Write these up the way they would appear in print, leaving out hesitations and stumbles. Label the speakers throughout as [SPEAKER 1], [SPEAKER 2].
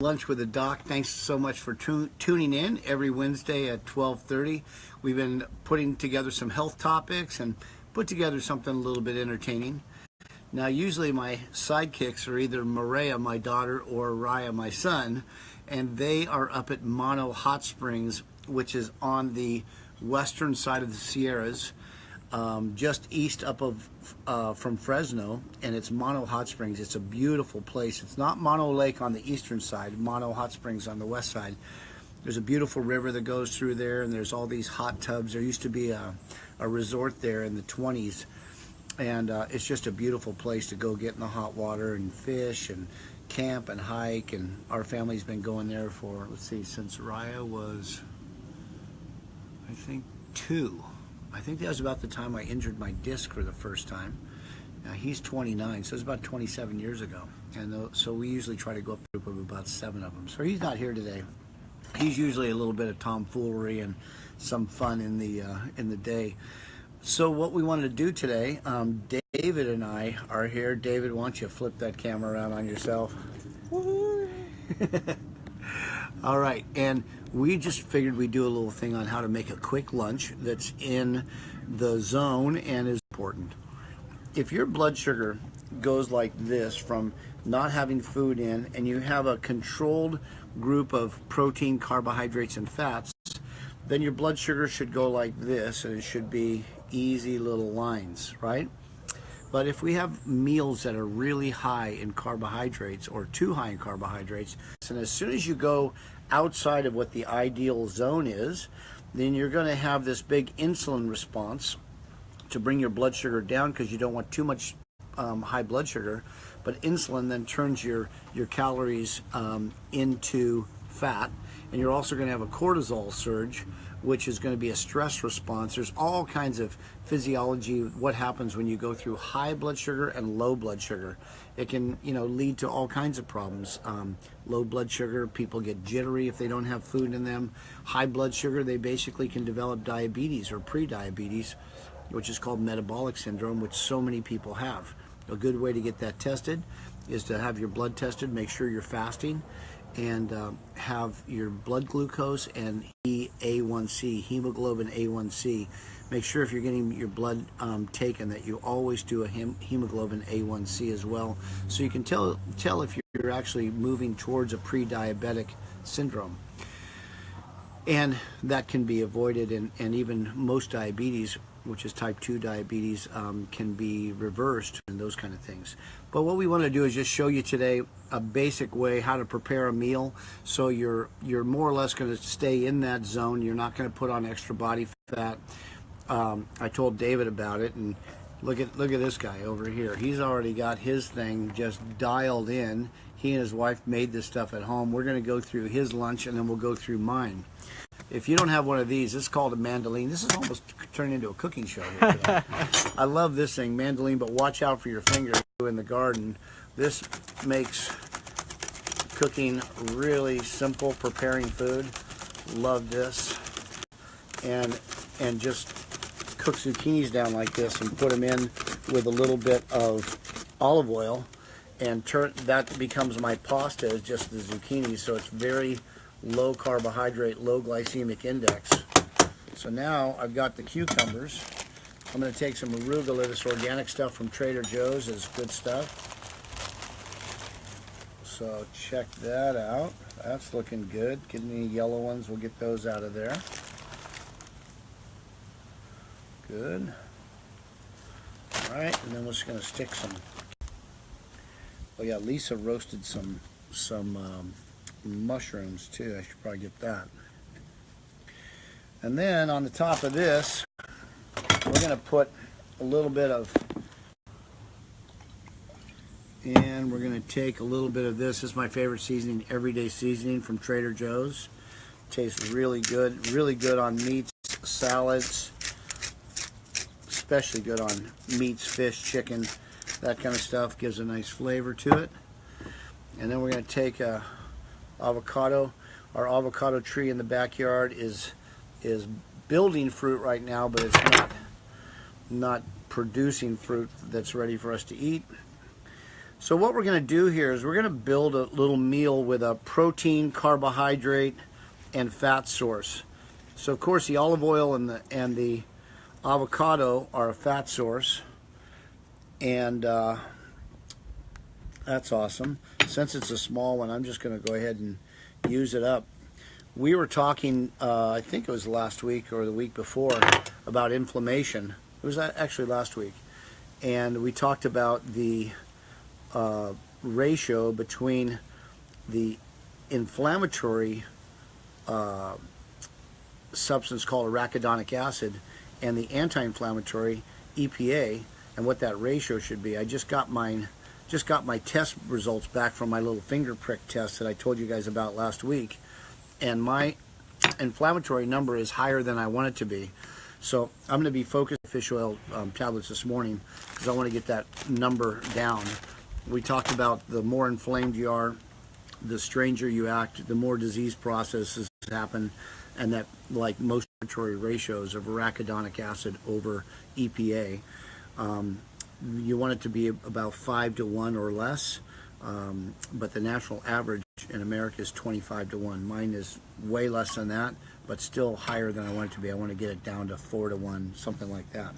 [SPEAKER 1] Lunch with the Doc. Thanks so much for tuning in every Wednesday at 12:30. We've been putting together some health topics and put together something a little bit entertaining. Now, usually my sidekicks are either Maria, my daughter, or Raya, my son, and they are up at Mono Hot Springs, which is on the western side of the Sierras, just east up of from Fresno, and it's Mono Hot Springs. It's a beautiful place. It's not Mono Lake on the eastern side, Mono Hot Springs on the west side. There's a beautiful river that goes through there, and there's all these hot tubs. There used to be a resort there in the 20s, and it's just a beautiful place to go get in the hot water and fish and camp and hike. And our family's been going there for, let's see, since Raya was, I think, 2. I think that was about the time I injured my disc for the first time. Now, he's 29, so it's about 27 years ago. And so we usually try to go up a group of about 7 of them. So he's not here today. He's usually a little bit of tomfoolery and some fun in the day. So what we wanted to do today, David and I are here. David, why don't you flip that camera around on yourself? All right, and we just figured we'd do a little thing on how to make a quick lunch that's in the zone and is important. If your blood sugar goes like this from not having food in, and you have a controlled group of protein, carbohydrates, and fats, then your blood sugar should go like this, and it should be easy little lines, right? But if we have meals that are really high in carbohydrates or too high in carbohydrates, and as soon as you go outside of what the ideal zone is, then you're going to have this big insulin response to bring your blood sugar down, because you don't want too much high blood sugar. But insulin then turns your calories into fat, and you're also going to have a cortisol surge, which is going to be a stress response. There's all kinds of physiology, what happens when you go through high blood sugar and low blood sugar. It can, lead to all kinds of problems. Low blood sugar, people get jittery if they don't have food in them. High blood sugar, they basically can develop diabetes or pre-diabetes, which is called metabolic syndrome, which so many people have. A good way to get that tested is to have your blood tested, make sure you're fasting, and have your blood glucose and A1C, hemoglobin A1C. Make sure if you're getting your blood taken that you always do a hemoglobin A1C as well, so you can tell if you're actually moving towards a pre-diabetic syndrome. And that can be avoided, and even most diabetes, which is type 2 diabetes, can be reversed and those kind of things. But what we want to do is just show you today a basic way how to prepare a meal, so you're more or less going to stay in that zone. You're not going to put on extra body fat. I told David about it, and look at this guy over here. He's already got his thing just dialed in. He and his wife made this stuff at home. We're going to go through his lunch, and then we'll go through mine. If you don't have one of these, it's called a mandolin. This is almost turning into a cooking show here today. I love this thing, mandolin, but watch out for your finger in the garden. This makes cooking really simple, preparing food. Love this. And just cook zucchinis down like this and put them in with a little bit of olive oil, and that becomes my pasta, is just the zucchini, so it's very low carbohydrate, low glycemic index. So now I've got the cucumbers. I'm going to take some arugula. This organic stuff from Trader Joe's is good stuff. So check that out. That's looking good. Get any yellow ones, we'll get those out of there. Good. All right, and then we're just going to stick some. Oh yeah, Lisa roasted some mushrooms too. I should probably get that. And then on the top of this, we're going to put a little bit of, and we're going to take a little bit of this. This is my favorite seasoning, everyday seasoning from Trader Joe's. Tastes really good on meats, salads, especially good on meats, fish, chicken, that kind of stuff. Gives a nice flavor to it. And then we're going to take a avocado. Our avocado tree in the backyard is building fruit right now, but it's not producing fruit that's ready for us to eat. So what we're going to do here is we're going to build a little meal with a protein, carbohydrate, and fat source. So of course the olive oil and the avocado are a fat source, and that's awesome. Since it's a small one, I'm just going to go ahead and use it up. We were talking, I think it was last week or the week before, about inflammation. It was actually last week, and we talked about the ratio between the inflammatory substance called arachidonic acid and the anti-inflammatory EPA, and what that ratio should be. I just got my test results back from my little finger prick test that I told you guys about last week, and my inflammatory number is higher than I want it to be. So I'm going to be focused on fish oil tablets this morning because I want to get that number down. We talked about the more inflamed you are, the stranger you act, the more disease processes happen, and that, like most inflammatory ratios of arachidonic acid over EPA, you want it to be about 5 to 1 or less, but the national average in America is 25 to 1. Mine is way less than that, but still higher than I want it to be. I want to get it down to 4 to 1, something like that.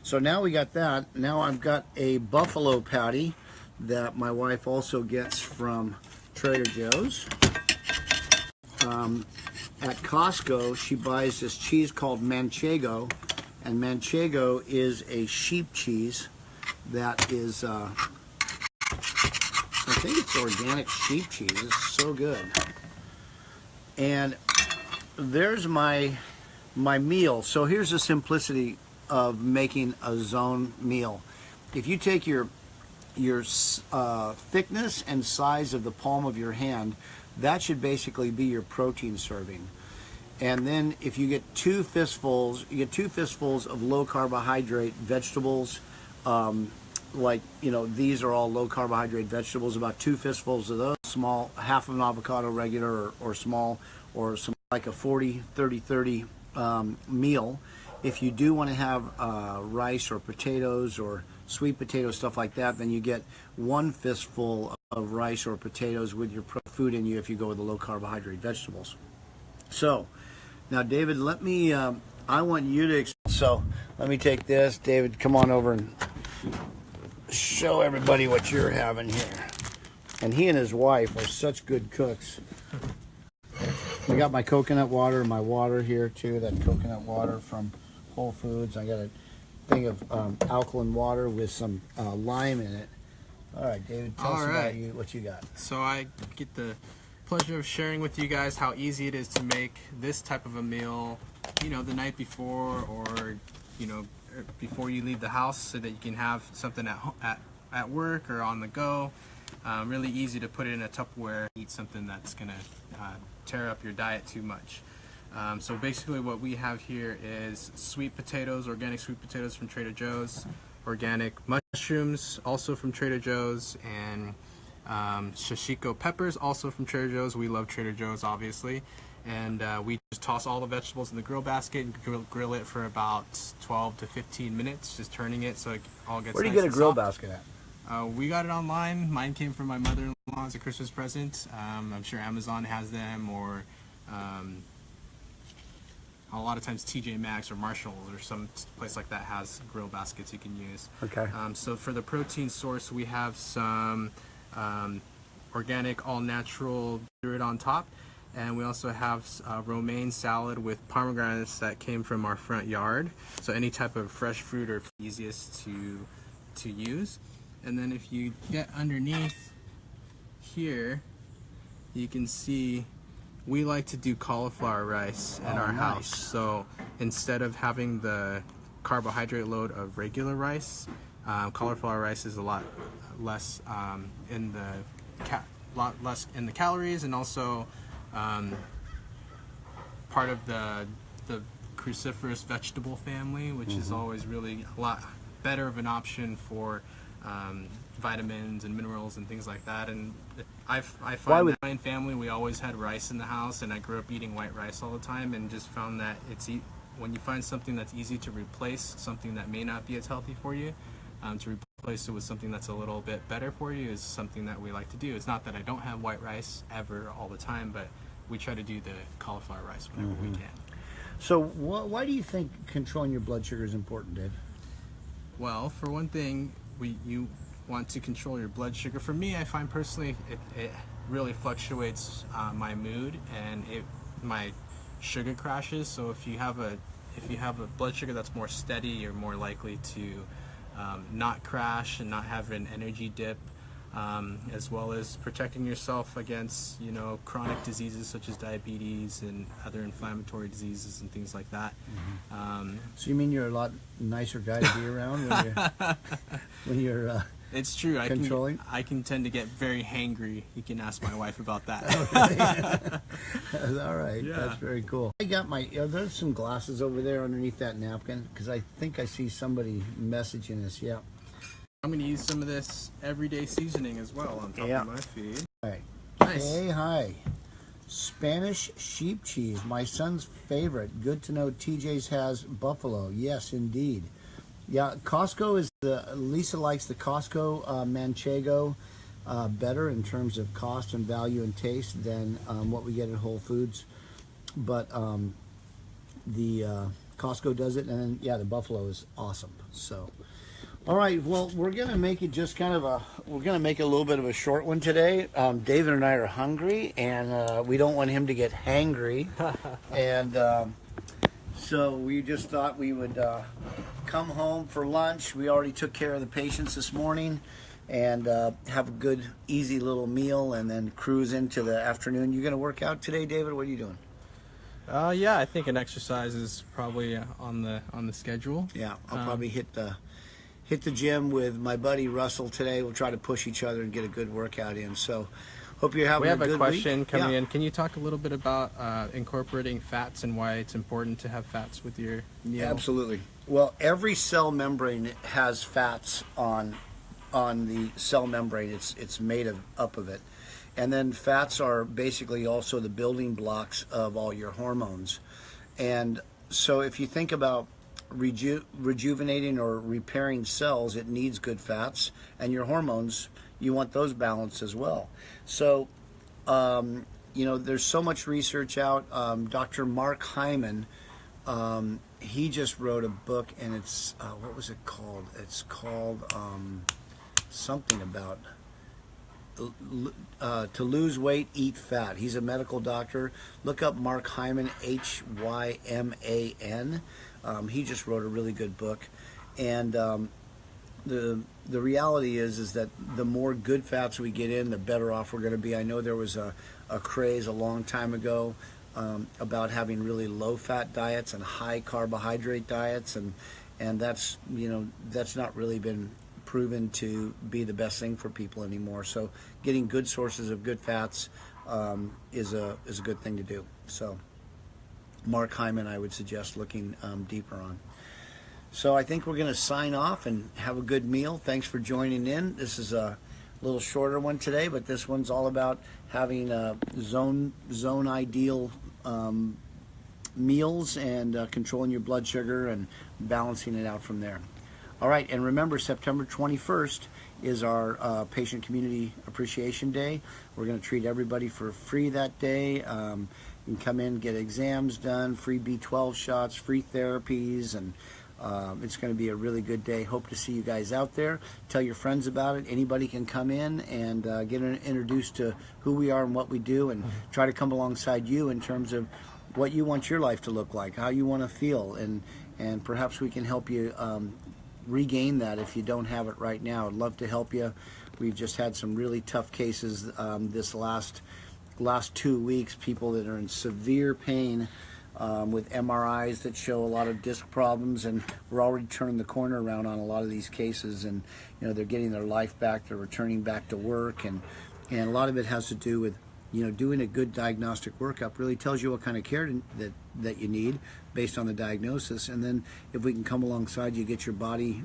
[SPEAKER 1] So now we got that. Now I've got a buffalo patty that my wife also gets from Trader Joe's. At Costco, she buys this cheese called Manchego, and Manchego is a sheep cheese that is, I think it's organic sheep cheese. It's so good. And there's my meal. So here's the simplicity of making a zone meal. If you take your thickness and size of the palm of your hand, that should basically be your protein serving. And then if you get two fistfuls of low carbohydrate vegetables, like, you know, these are all low carbohydrate vegetables, about 2 fistfuls of those, small, half of an avocado regular or small, or some like a 40-30-30 meal. If you do want to have rice or potatoes or sweet potatoes, stuff like that, then you get 1 fistful of rice or potatoes with your food in you if you go with the low carbohydrate vegetables. So now, David, let me, I want you to, so let me take this. David, come on over and show everybody what you're having here. And he and his wife are such good cooks. I got my coconut water and my water here too, that coconut water from Whole Foods. I got a thing of alkaline water with some lime in it. All right, David, tell us about what you got.
[SPEAKER 2] So I get the pleasure of sharing with you guys how easy it is to make this type of a meal, you know, the night before, or, you know, before you leave the house, so that you can have something at work or on the go. Really easy to put it in a Tupperware, eat something that's going to tear up your diet too much. So basically what we have here is sweet potatoes, organic sweet potatoes from Trader Joe's, organic mushrooms also from Trader Joe's, and shishito peppers also from Trader Joe's. We love Trader Joe's, obviously. And we just toss all the vegetables in the grill basket and grill it for about 12 to 15 minutes, just turning it so it all gets nice.
[SPEAKER 1] Where do you get a grill basket at?
[SPEAKER 2] We got it online. Mine came from my mother-in-law as a Christmas present. I'm sure Amazon has them, or a lot of times TJ Maxx or Marshalls or some place like that has grill baskets you can use.
[SPEAKER 1] Okay.
[SPEAKER 2] So for the protein source, we have some organic, all-natural dirt on top, and we also have romaine salad with pomegranates that came from our front yard. So any type of fresh fruit are easiest to use. And then if you get underneath here, you can see we like to do cauliflower rice in our house. So instead of having the carbohydrate load of regular rice, cauliflower rice is a lot less in the calories, and also part of the cruciferous vegetable family, which is always really a lot better of an option for vitamins and minerals and things like that. And I find that in my family, we always had rice in the house, and I grew up eating white rice all the time, and just found that when you find something that's easy to replace something that may not be as healthy for you, to replace replace it with something that's a little bit better for you is something that we like to do. It's not that I don't have white rice ever all the time, but we try to do the cauliflower rice whenever we can.
[SPEAKER 1] So why do you think controlling your blood sugar is important, Dave?
[SPEAKER 2] Well, for one thing, you want to control your blood sugar. For me, I find personally it really fluctuates my mood, and my sugar crashes. So if you have a blood sugar that's more steady, you're more likely to not crash and not have an energy dip, as well as protecting yourself against chronic diseases such as diabetes and other inflammatory diseases and things like that.
[SPEAKER 1] So you mean you're a lot nicer guy to be around when you're
[SPEAKER 2] it's true.
[SPEAKER 1] controlling?
[SPEAKER 2] I can tend to get very hangry. You can ask my wife about that.
[SPEAKER 1] All right,
[SPEAKER 2] Yeah.
[SPEAKER 1] That's very cool. I got are there some glasses over there underneath that napkin? Because I think I see somebody messaging us. Yeah.
[SPEAKER 2] I'm going to use some of this everyday seasoning as well on top
[SPEAKER 1] Yeah.
[SPEAKER 2] of my feed.
[SPEAKER 1] All right.
[SPEAKER 2] Nice.
[SPEAKER 1] Hey, hi. Spanish sheep cheese, my son's favorite. Good to know TJ's has buffalo. Yes, indeed. Yeah, Costco is Lisa likes the Costco Manchego better in terms of cost and value and taste than what we get at Whole Foods. But the Costco does it, and then, yeah, the buffalo is awesome. So, all right, well, we're going to make it just we're going to make it a little bit of a short one today. David and I are hungry, and we don't want him to get hangry. And so we just thought we would come home for lunch. We already took care of the patients this morning, and have a good, easy little meal, and then cruise into the afternoon. You going to work out today, David? What are you doing?
[SPEAKER 2] Yeah, I think an exercise is probably on the schedule.
[SPEAKER 1] Yeah, I'll probably hit the gym with my buddy Russell today. We'll try to push each other and get a good workout in. So, hope you're having a good week.
[SPEAKER 2] We have a question coming
[SPEAKER 1] Yeah.
[SPEAKER 2] in. Can you talk a little bit about incorporating fats and why it's important to have fats with your meal?
[SPEAKER 1] Absolutely. Well, every cell membrane has fats on the cell membrane. It's made up of it. And then fats are basically also the building blocks of all your hormones. And so if you think about rejuvenating or repairing cells, it needs good fats, and your hormones, you want those balanced as well. So, there's so much research out. Dr. Mark Hyman, he just wrote a book, and it's, what was it called? It's called something about to lose weight, eat fat. He's a medical doctor. Look up Mark Hyman, Hyman. He just wrote a really good book, and the reality is that the more good fats we get in, the better off we're going to be. I know there was a craze a long time ago about having really low fat diets and high carbohydrate diets, and that's not really been proven to be the best thing for people anymore. So getting good sources of good fats is a good thing to do. So Mark Hyman, I would suggest looking deeper on. So I think we're going to sign off and have a good meal. Thanks for joining in. This is a little shorter one today, but this one's all about having zone ideal meals and controlling your blood sugar and balancing it out from there. All right, and remember, September 21st is our Patient Community Appreciation Day. We're going to treat everybody for free that day. You can come in, get exams done, free B12 shots, free therapies, and it's going to be a really good day. Hope to see you guys out there. Tell your friends about it. Anybody can come in and get introduced to who we are and what we do, and try to come alongside you in terms of what you want your life to look like, how you want to feel, and perhaps we can help you regain that if you don't have it right now. I'd love to help you. We've just had some really tough cases this last 2 weeks, people that are in severe pain with MRIs that show a lot of disc problems, and we're already turning the corner around on a lot of these cases, and they're getting their life back, they're returning back to work, and a lot of it has to do with doing a good diagnostic workup. Really tells you what kind of care that you need based on the diagnosis, and then if we can come alongside you, get your body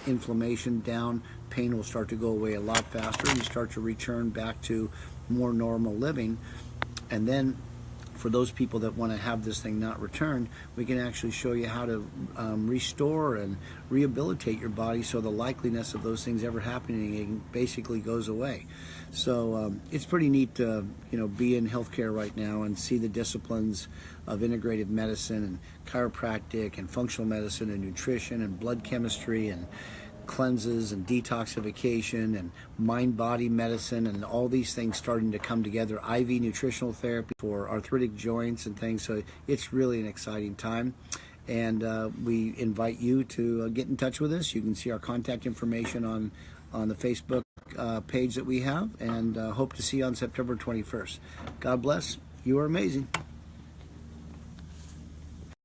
[SPEAKER 1] inflammation down, pain will start to go away a lot faster, and you start to return back to more normal living. And then for those people that want to have this thing not returned, we can actually show you how to restore and rehabilitate your body so the likeliness of those things ever happening basically goes away. So it's pretty neat to be in healthcare right now and see the disciplines of integrative medicine and chiropractic and functional medicine and nutrition and blood chemistry and cleanses and detoxification and mind-body medicine and all these things starting to come together. IV nutritional therapy for arthritic joints and things. So it's really an exciting time. And we invite you to get in touch with us. You can see our contact information on the Facebook page that we have, and hope to see you on September 21st. God bless. You are amazing.